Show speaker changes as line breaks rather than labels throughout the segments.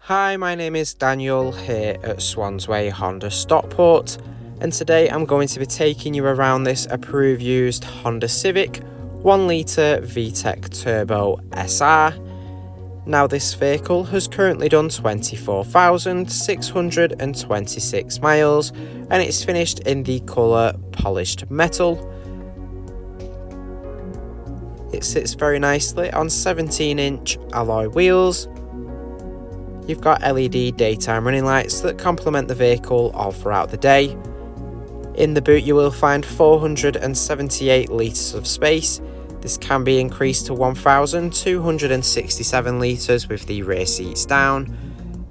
Hi, my name is Daniel here at Swansway Honda Stockport, and today I'm going to be taking you around this approved used Honda Civic 1 litre VTEC Turbo SR. Now this vehicle has currently done 24,626 miles and it's finished in the colour polished metal. It sits very nicely on 17-inch alloy wheels. You've got LED daytime running lights that complement the vehicle all throughout the day. In the boot you will find 478 litres of space. This can be increased to 1,267 litres with the rear seats down.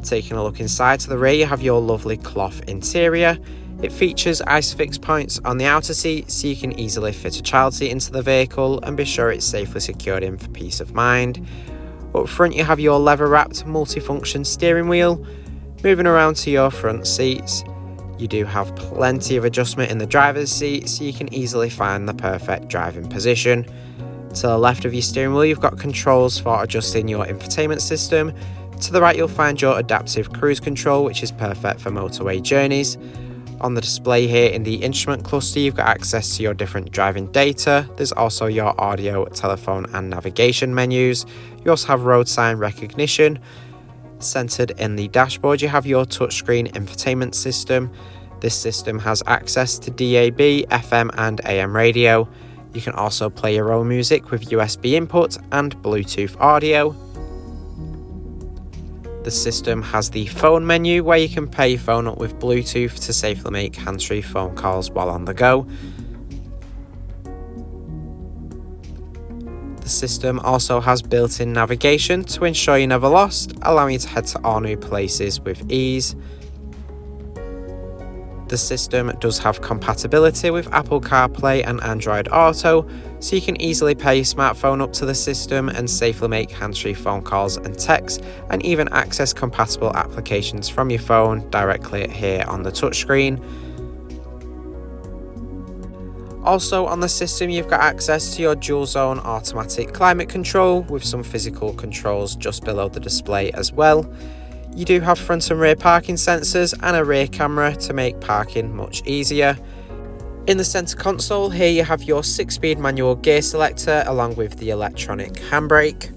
Taking a look inside to the rear, you have your lovely cloth interior. It features ISOFIX points on the outer seat so you can easily fit a child seat into the vehicle and be sure it's safely secured in for peace of mind. Up front you have your leather wrapped multifunction steering wheel. Moving around to your front seats, you do have plenty of adjustment in the driver's seat so you can easily find the perfect driving position. To the left of your steering wheel you've got controls for adjusting your infotainment system. To the right you'll find your adaptive cruise control, which is perfect for motorway journeys. On the display here in the instrument cluster you've got access to your different driving data. There's also your audio, telephone and navigation menus. You also have road sign recognition. Centered in the dashboard you have your touchscreen infotainment system. This system has access to DAB, FM and AM radio. You can also play your own music with USB input and Bluetooth audio. The system has the phone menu where you can pair your phone up with Bluetooth to safely make hands-free phone calls while on the go. The system also has built-in navigation to ensure you're never lost, allowing you to head to all new places with ease. The system does have compatibility with Apple CarPlay and Android Auto, so you can easily pair your smartphone up to the system and safely make hands-free phone calls and texts, and even access compatible applications from your phone directly here on the touchscreen. Also on the system you've got access to your dual zone automatic climate control with some physical controls just below the display as well. You do have front and rear parking sensors and a rear camera to make parking much easier. In the centre console here you have your 6-speed manual gear selector along with the electronic handbrake.